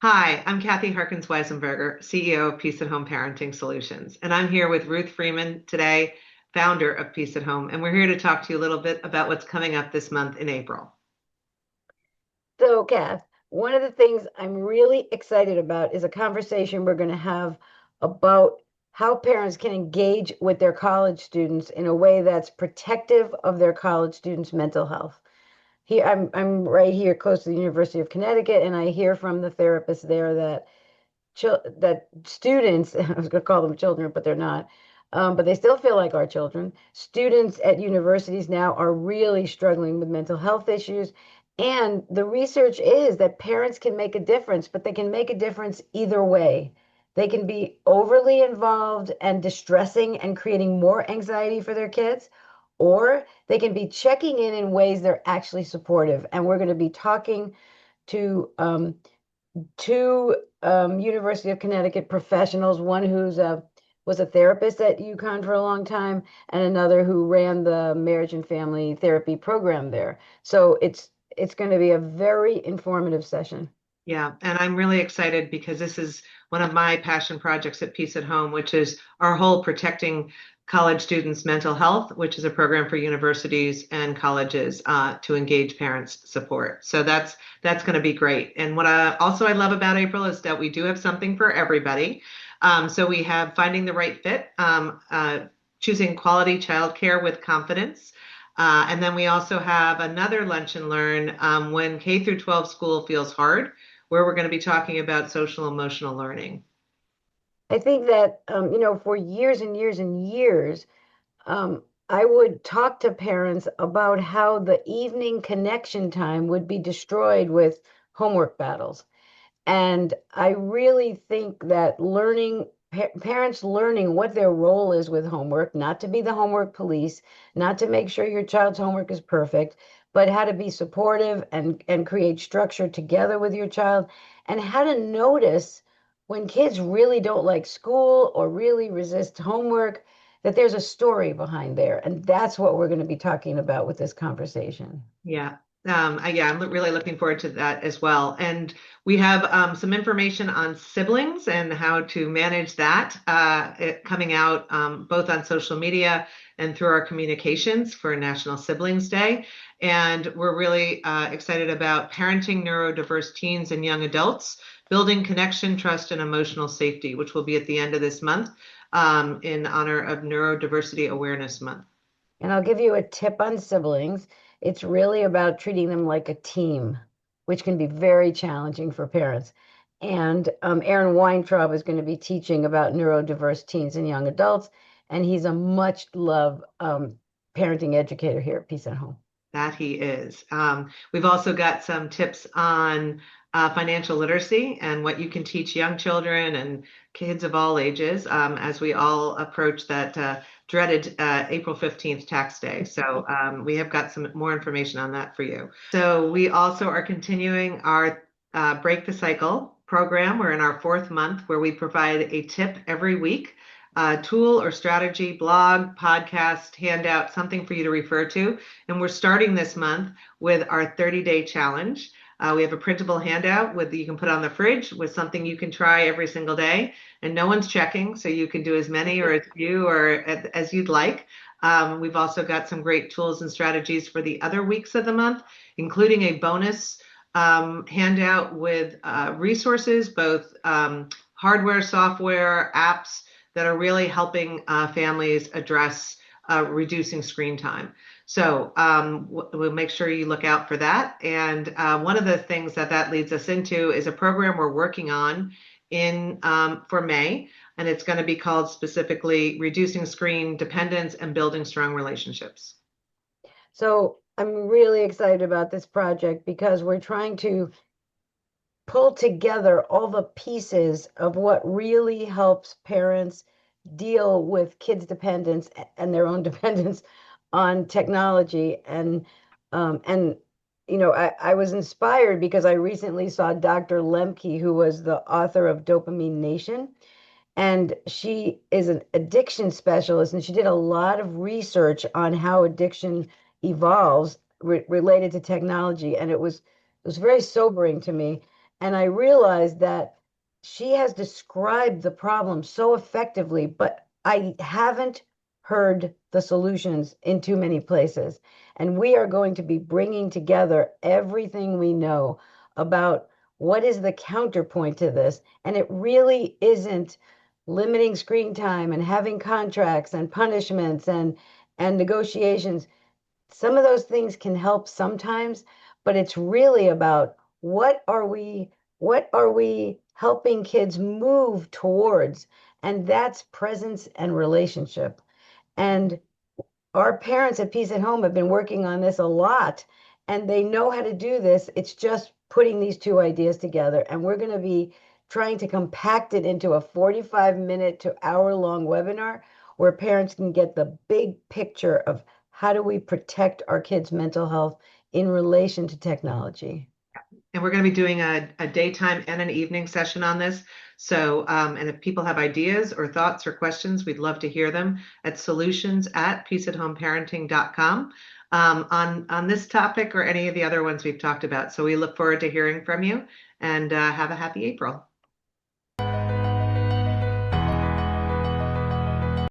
Hi, I'm Kathy Harkins Weissenberger, CEO of Peace at Home Parenting Solutions, and I'm here with Ruth Freeman today, founder of Peace at Home, and we're here to talk to you a little bit about what's coming up this month in April. So, Kath, one of the things I'm really excited about is a conversation we're going to have about how parents can engage with their college students in a way that's protective of their college students' mental health. Here, I'm right here close to the University of Connecticut, and I hear from the therapist there that that students, I was going to call them children, but they're not, but they still feel like our children. Students at universities now are really struggling with mental health issues. And the research is that parents can make a difference, but they can make a difference either way. They can be overly involved and distressing and creating more anxiety for their kids, or they can be checking in ways they're actually supportive. And we're going to be talking to two University of Connecticut professionals, one who's was a therapist at UConn for a long time, and another who ran the marriage and family therapy program there. So it's going to be a very informative session. Yeah, and I'm really excited because this is one of my passion projects at Peace at Home, which is our whole protecting college students' mental health, which is a program for universities and colleges to engage parents support. So that's going to be great. And what I love about April is that we do have something for everybody. So we have finding the right fit, choosing quality childcare with confidence. And then we also have another lunch and learn when K through 12 school feels hard, where we're going to be talking about social emotional learning. I think that for years and years and years, I would talk to parents about how the evening connection time would be destroyed with homework battles. And I really think that parents learning what their role is with homework, not to be the homework police, not to make sure your child's homework is perfect, but how to be supportive and create structure together with your child, and how to notice when kids really don't like school or really resist homework, that there's a story behind there. And that's what we're going to be talking about with this conversation. Yeah. I'm really looking forward to that as well. And we have some information on siblings and how to manage that coming out both on social media and through our communications for National Siblings Day. And we're really excited about parenting neurodiverse teens and young adults, building connection, trust, and emotional safety, which will be at the end of this month in honor of Neurodiversity Awareness Month. And I'll give you a tip on siblings. It's really about treating them like a team, which can be very challenging for parents. And Aaron Weintraub is going to be teaching about neurodiverse teens and young adults, and he's a much loved parenting educator here at Peace at Home. That he is. We've also got some tips on financial literacy and what you can teach young children and kids of all ages as we all approach that dreaded April 15th tax day. So we have got some more information on that for you. So we also are continuing our Break the Cycle program. We're in our fourth month where we provide a tip every week, tool or strategy, blog, podcast, handout, something for you to refer to. And we're starting this month with our 30-day challenge. We have a printable handout with you can put on the fridge with something you can try every single day, and no one's checking, so you can do as many or as few or as you'd like. We've also got some great tools and strategies for the other weeks of the month, including a bonus handout with resources, both hardware, software, apps that are really helping families address reducing screen time. So we'll make sure you look out for that. And one of the things that leads us into is a program we're working on in for May, and it's going to be called specifically Reducing Screen Dependence and Building Strong Relationships. So I'm really excited about this project because we're trying to pull together all the pieces of what really helps parents deal with kids' dependence and their own dependence on technology. And I was inspired because I recently saw Dr. Lemke, who was the author of Dopamine Nation, and she is an addiction specialist, and she did a lot of research on how addiction evolves related to technology, and it was very sobering to me. And I realized that she has described the problem so effectively, but I haven't heard the solutions in too many places. And we are going to be bringing together everything we know about what is the counterpoint to this. And it really isn't limiting screen time and having contracts and punishments and negotiations. Some of those things can help sometimes, but it's really about what are we helping kids move towards? And that's presence and relationship. And our parents at Peace at Home have been working on this a lot, and they know how to do this. It's just putting these two ideas together. And we're going to be trying to compact it into a 45-minute to hour-long webinar where parents can get the big picture of how do we protect our kids' mental health in relation to technology. And we're going to be doing a daytime and an evening session on this. So, and if people have ideas or thoughts or questions, we'd love to hear them at solutions@peaceathomeparenting.com on this topic or any of the other ones we've talked about. So we look forward to hearing from you and have a happy April.